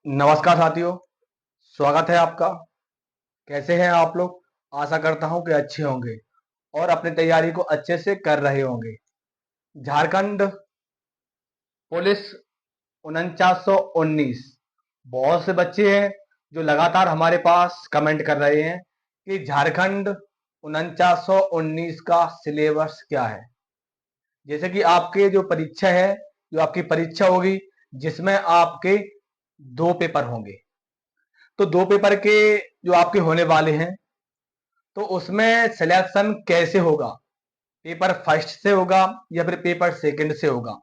नमस्कार साथियों, स्वागत है आपका। कैसे हैं आप लोग? आशा करता हूं कि अच्छे होंगे और अपनी तैयारी को अच्छे से कर रहे होंगे। झारखंड पुलिस 4919 बहुत से बच्चे हैं जो लगातार हमारे पास कमेंट कर रहे हैं कि झारखंड 4919 का सिलेबस क्या है। जैसे कि आपके जो परीक्षा है, जो आपकी परीक्षा होगी, जिसमें आपके दो पेपर होंगे। तो दो पेपर के जो आपके होने वाले हैं, तो उसमें सिलेक्शन कैसे होगा? पेपर फर्स्ट से होगा या फिर पेपर सेकंड से होगा?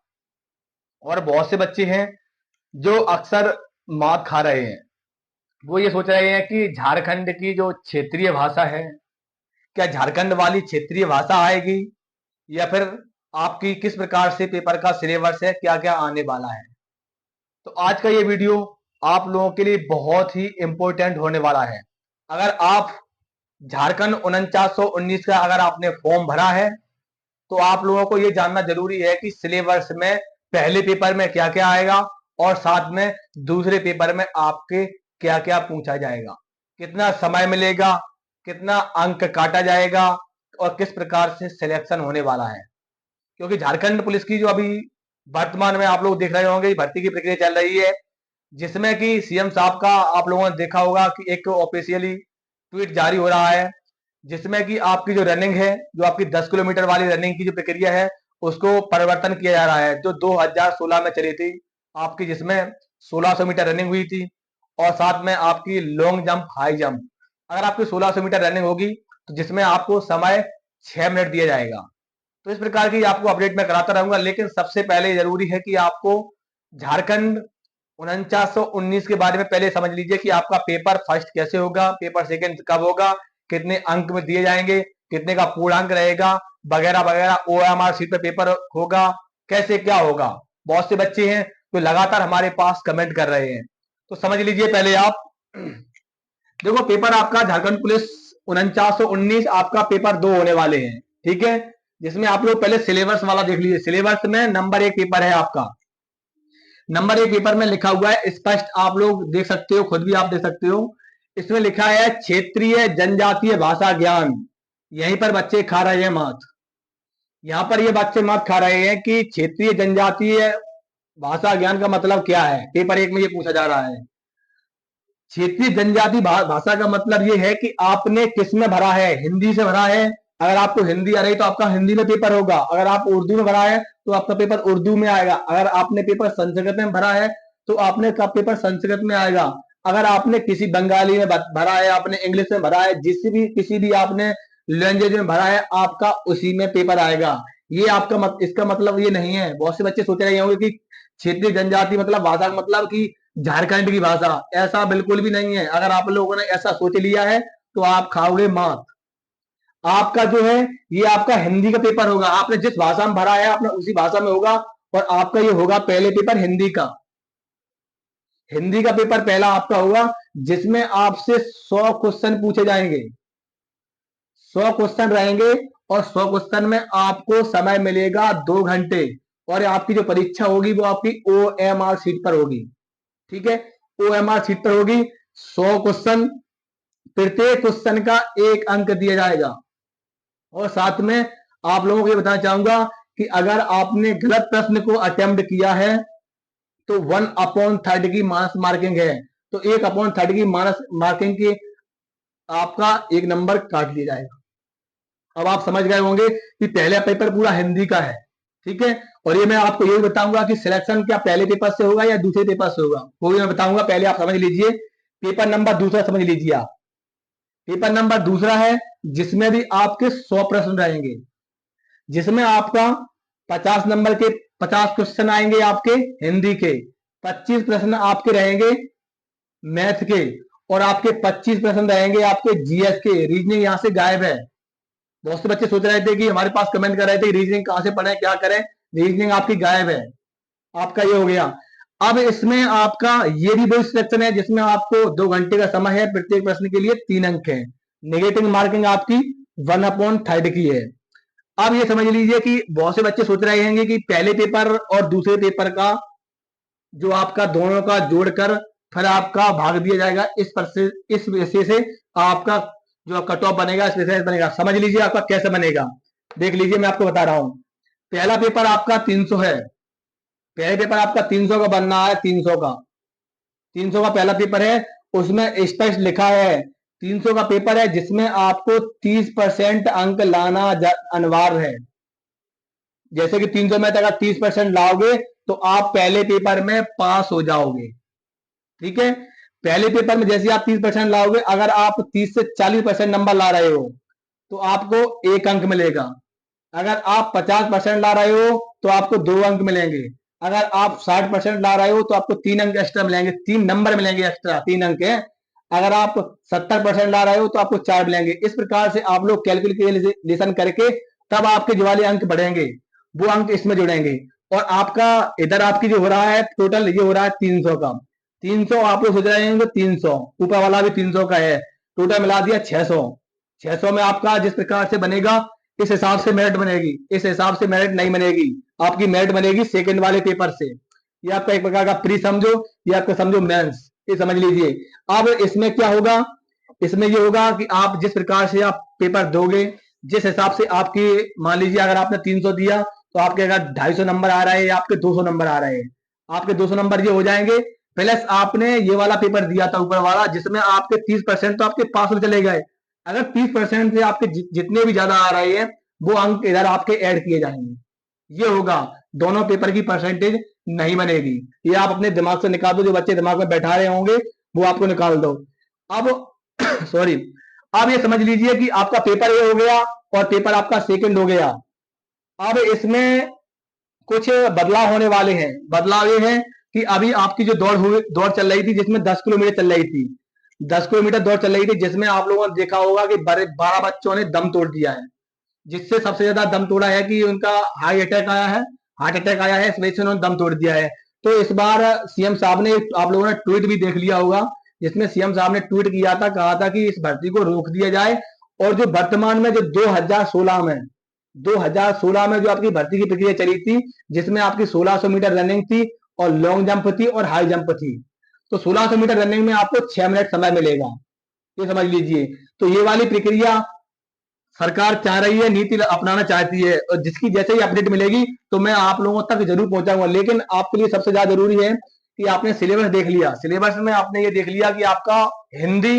और बहुत से बच्चे हैं जो अक्सर मार खा रहे हैं। वो ये सोच रहे हैं कि झारखंड की जो क्षेत्रीय भाषा है, क्या झारखंड वाली क्षेत्रीय भाषा आएगी या फिर आपकी किस प्रकार से पेपर का सिलेबस है, क्या क्या आने वाला है। तो आज का ये वीडियो आप लोगों के लिए बहुत ही इंपॉर्टेंट होने वाला है। अगर आप झारखंड 4919 का अगर आपने फॉर्म भरा है, तो आप लोगों को यह जानना जरूरी है कि सिलेबस में पहले पेपर में क्या क्या आएगा और साथ में दूसरे पेपर में आपके क्या क्या पूछा जाएगा, कितना समय मिलेगा, कितना अंक काटा जाएगा और किस प्रकार से सिलेक्शन होने वाला है। क्योंकि झारखंड पुलिस की जो अभी वर्तमान में आप लोग देख रहे होंगे भर्ती की प्रक्रिया चल रही है, जिसमें कि सीएम साहब का आप लोगों ने देखा होगा कि एक ऑफिशियली ट्वीट जारी हो रहा है, जिसमें कि आपकी जो रनिंग है, जो आपकी 10 किलोमीटर वाली रनिंग की जो प्रक्रिया है, उसको परिवर्तन किया जा रहा है। जो 2016 में चली थी आपकी, जिसमें 1600 मीटर रनिंग हुई थी और साथ में आपकी लॉन्ग जंप, हाई जंप। अगर आपकी 1600 मीटर रनिंग होगी तो जिसमें आपको समय 6 मिनट दिया जाएगा। तो इस प्रकार की आपको अपडेट मैं कराता रहूंगा, लेकिन सबसे पहले जरूरी है कि आपको झारखंड 4919 के बारे में पहले समझ लीजिए कि आपका पेपर फर्स्ट कैसे होगा, पेपर सेकंड कब होगा, कितने अंक में दिए जाएंगे, कितने का पूर्णांक रहेगा, वगैरह वगैरह। ओएमआर शीट पे पेपर होगा, कैसे क्या होगा। बहुत से बच्चे हैं जो लगातार हमारे पास कमेंट कर रहे हैं, तो समझ लीजिए पहले आप। देखो, पेपर आपका झारखंड पुलिस 4919 आपका पेपर दो होने वाले हैं, ठीक है। जिसमें आप लोग पहले सिलेबस वाला देख लीजिए। सिलेबस में नंबर एक पेपर है आपका। नंबर एक पेपर में लिखा हुआ है स्पष्ट, आप लोग देख सकते हो, खुद भी आप देख सकते हो। इसमें लिखा है क्षेत्रीय जनजातीय भाषा ज्ञान। यहीं पर बच्चे खा रहे हैं मात। यहाँ पर ये बच्चे मात खा रहे हैं कि क्षेत्रीय जनजातीय भाषा ज्ञान का मतलब क्या है। पेपर एक में ये पूछा जा रहा है। क्षेत्रीय जनजाति भाषा का मतलब ये है कि आपने किस में भरा है, हिंदी से भरा है। अगर आपको हिंदी आ रही तो आपका हिंदी में पेपर होगा। अगर आप उर्दू में भरा है तो आपका पेपर उर्दू में आएगा। अगर आपने पेपर संस्कृत में भरा है तो आपने का पेपर संस्कृत में आएगा। अगर आपने किसी बंगाली में भरा है, आपने इंग्लिश में भरा है, किसी भी आपने लैंग्वेज में भरा है, आपका उसी में पेपर आएगा। ये आपका इसका मतलब ये नहीं है। बहुत से बच्चे सोच रहे होंगे कि क्षेत्रीय जनजाति मतलब भाषा मतलब कि झारखंड की भाषा। ऐसा बिल्कुल भी नहीं है। अगर आप लोगों ने ऐसा सोच लिया है तो आप खाओगे मात। आपका जो है ये आपका हिंदी का पेपर होगा। आपने जिस भाषा में भरा है आपने उसी भाषा में होगा। और आपका ये होगा पहले पेपर हिंदी का। हिंदी का पेपर पहला आपका होगा, जिसमें आपसे 100 क्वेश्चन पूछे जाएंगे। 100 क्वेश्चन रहेंगे और 100 क्वेश्चन में आपको समय मिलेगा 2 घंटे। और आपकी जो परीक्षा होगी वो आपकी ओएमआर शीट पर होगी, ठीक है। ओएमआर शीट पर होगी 100 क्वेश्चन। प्रत्येक क्वेश्चन का 1 अंक दिया जाएगा। और साथ में आप लोगों को ये बताना चाहूंगा कि अगर आपने गलत प्रश्न को अटेम्प्ट किया है तो 1/3 की माइनस मार्किंग है। तो 1/3 की माइनस मार्किंग की आपका 1 नंबर काट दिया जाएगा। अब आप समझ गए होंगे कि पहला पेपर पूरा हिंदी का है, ठीक है। और ये मैं आपको ये बताऊंगा कि सिलेक्शन क्या पहले पेपर से होगा या दूसरे पेपर से होगा, वो भी मैं बताऊंगा। पहले आप समझ लीजिए पेपर नंबर दूसरा समझ लीजिए आप। पेपर नंबर दूसरा है जिसमें भी आपके 100 प्रश्न रहेंगे, जिसमें आपका 50 नंबर के 50 क्वेश्चन आएंगे आपके हिंदी के, 25 प्रश्न आपके रहेंगे मैथ के, और आपके 25 प्रश्न रहेंगे आपके जीएस के। रीजनिंग यहां से गायब है। बहुत से बच्चे सोच रहे थे कि हमारे पास कमेंट कर रहे थे रीजनिंग कहां से पढ़े, क्या करें। रीजनिंग आपकी गायब है। आपका ये हो गया। अब इसमें आपका ये भी वही सिलेक्शन है जिसमें आपको 2 घंटे का समय है। प्रत्येक प्रश्न के लिए 3 अंक है। नेगेटिव मार्किंग आपकी 1/3 की है। अब ये समझ लीजिए कि बहुत से बच्चे सोच रहे होंगे कि पहले पेपर और दूसरे पेपर का जो आपका दोनों का जोड़कर फिर आपका भाग दिया जाएगा इस विषय से आपका जो कट ऑफ बनेगा, इस विषय बनेगा। समझ लीजिए आपका कैसे बनेगा, देख लीजिए मैं आपको बता रहा हूं। पहला पेपर आपका 300 है, पहले पेपर आपका 300 का बनना है, 300 का 300 का पहला पेपर है। उसमें स्पष्ट लिखा है 300 का पेपर है जिसमें आपको 30% अंक लाना अनिवार्य है। जैसे कि 300 में अगर 30% लाओगे तो आप पहले पेपर में पास हो जाओगे। ठीक है, पहले पेपर में जैसे आप 30% लाओगे, अगर आप 30 से 40% नंबर ला रहे हो तो आपको 1 अंक मिलेगा। अगर आप 50% ला रहे हो तो आपको 2 अंक मिलेंगे। अगर आप 60% ला रहे हो तो आपको 3 अंक एक्स्ट्रा मिलेंगे, 3 नंबर मिलेंगे एक्स्ट्रा, 3 अंक है। अगर आप 70% ला रहे हो तो आपको 4 मिलेंगे। इस प्रकार से आप लोग कैलकुलेशन करके तब आपके जो वाले अंक बढ़ेंगे वो अंक इसमें जुड़ेंगे। और आपका इधर आपकी जो हो रहा है टोटल, ये हो रहा है 300 का। 300 आप लोग सोच रहे हैं 300, ऊपर वाला भी 300 का है, टोटल मिला दिया 600। 600 में आपका जिस प्रकार से बनेगा इस हिसाब से मेरिट बनेगी, इस हिसाब से मेरिट नहीं बनेगी। आपकी मेरिट बनेगी सेकंड वाले पेपर से। ये आपका एक प्रकार का प्री समझो, ये आपका समझो मेंस, ये समझ लीजिए। अब इसमें क्या होगा, इसमें ये होगा कि आप जिस प्रकार से आप पेपर दोगे, जिस हिसाब से आपकी, मान लीजिए अगर आपने 300 दिया तो आपके अगर 250 नंबर आ रहे हैं या आपके 200 नंबर आ रहे हैं, आपके 200 नंबर ये हो जाएंगे। प्लस आपने ये वाला पेपर दिया था ऊपर वाला जिसमें आपके 30% तो आपके पास में चले गए। अगर 30% से आपके जितने भी ज्यादा आ रहे हैं वो अंक इधर आपके ऐड किए जाएंगे। ये होगा, दोनों पेपर की परसेंटेज नहीं बनेगी। ये आप अपने दिमाग से निकाल दो, जो बच्चे दिमाग में बैठा रहे होंगे वो आपको निकाल दो। अब सॉरी, अब ये समझ लीजिए कि आपका पेपर ये हो गया और पेपर आपका सेकंड हो गया। अब इसमें कुछ बदलाव होने वाले हैं। बदलाव ये है कि अभी आपकी जो दौड़ चल रही थी जिसमें 10 किलोमीटर चल रही थी, 10 किलोमीटर दौड़ चल रही थी जिसमें आप लोगों ने देखा होगा कि 12 बच्चों ने दम तोड़ दिया है। जिससे सबसे ज्यादा दम तोड़ा है कि उनका हार्ट अटैक आया है, इस वजह से उन्होंने दम तोड़ दिया है। तो इस बार सीएम साहब ने, आप लोगों ने ट्वीट भी देख लिया होगा, जिसमें सीएम साहब ने ट्वीट किया था, कहा था कि इस भर्ती को रोक दिया जाए। और जो वर्तमान में जो 2016 में जो आपकी भर्ती की प्रक्रिया चली थी जिसमें आपकी 1600 मीटर रनिंग थी और लॉन्ग जंप थी और हाई जंप थी, तो 1600 मीटर रनिंग में आपको 6 मिनट समय मिलेगा, ये समझ लीजिए। तो ये वाली प्रक्रिया सरकार चाह रही है, नीति अपनाना चाहती है, और जिसकी जैसे ही अपडेट मिलेगी तो मैं आप लोगों तक जरूर पहुंचाऊंगा। लेकिन आपके लिए सबसे ज्यादा जरूरी है कि आपने सिलेबस देख लिया। सिलेबस में आपने ये देख लिया कि आपका हिंदी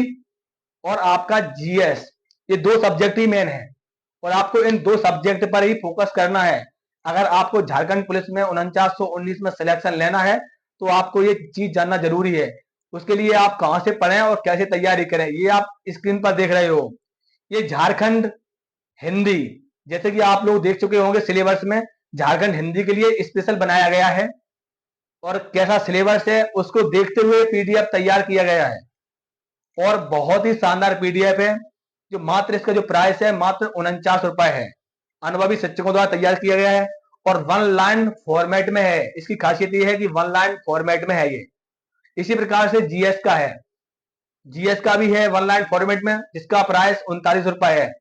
और आपका जीएस, ये 2 सब्जेक्ट ही मेन है और आपको इन 2 सब्जेक्ट पर ही फोकस करना है। अगर आपको झारखंड पुलिस में 4919 में सिलेक्शन लेना है तो आपको ये चीज जानना जरूरी है। उसके लिए आप कहां से पढ़ें और कैसे तैयारी करें, ये आप स्क्रीन पर देख रहे हो। ये झारखंड हिंदी, जैसे कि आप लोग देख चुके होंगे सिलेबस में झारखंड हिंदी के लिए स्पेशल बनाया गया है और कैसा सिलेबस है उसको देखते हुए पीडीएफ तैयार किया गया है और बहुत ही शानदार पीडीएफ है। जो मात्र इसका जो प्राइस है मात्र 49 रुपए है। अनुभवी शिक्षकों द्वारा तैयार किया गया है और 1 लाइन फॉर्मेट में है। इसकी खासियत यह है कि 1 लाइन फॉर्मेट में है ये। इसी प्रकार से जीएस का है, जीएस का भी है 1 लाइन फॉर्मेट में जिसका प्राइस 39 रुपए है।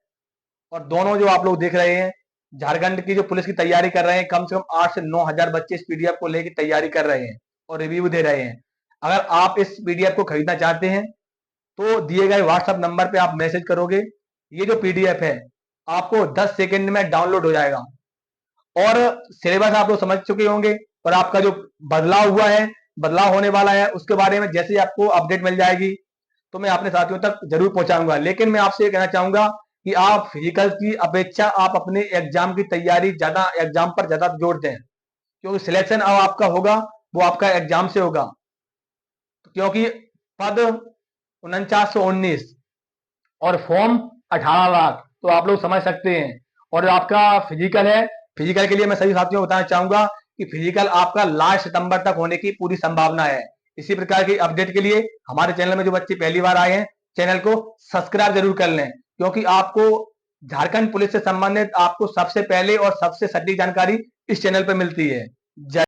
और दोनों जो आप लोग देख रहे हैं झारखंड की जो पुलिस की तैयारी कर रहे हैं, कम से कम 8 से 9 हजार बच्चे इस पीडीएफ को लेकर तैयारी कर रहे हैं और रिव्यू दे रहे हैं। अगर आप इस पीडीएफ को खरीदना चाहते हैं तो दिए गए व्हाट्सएप नंबर पे आप मैसेज करोगे, ये जो पीडीएफ है आपको 10 सेकंड में डाउनलोड हो जाएगा। और सिलेबस आप लोग समझ चुके होंगे और आपका जो बदलाव हुआ है, बदलाव होने वाला है, उसके बारे में जैसे ही आपको अपडेट मिल जाएगी तो मैं अपने साथियों तक जरूर पहुंचाऊंगा। लेकिन मैं आपसे ये कहना चाहूंगा कि आप फिजिकल की अपेक्षा आप अपने एग्जाम की तैयारी ज्यादा, एग्जाम पर ज्यादा जोर दें, क्योंकि सिलेक्शन अब आपका होगा वो आपका एग्जाम से होगा। क्योंकि पद 4919 और फॉर्म 18 लाख, तो आप लोग समझ सकते हैं। और आपका फिजिकल है, फिजिकल के लिए मैं सभी साथियों को बताना चाहूंगा कि फिजिकल आपका लास्ट सितंबर तक होने की पूरी संभावना है। इसी प्रकार की अपडेट के लिए हमारे चैनल में जो बच्चे पहली बार आए हैं चैनल को सब्सक्राइब जरूर कर लें, क्योंकि आपको झारखंड पुलिस से संबंधित आपको सबसे पहले और सबसे सटीक जानकारी इस चैनल पर मिलती है। जय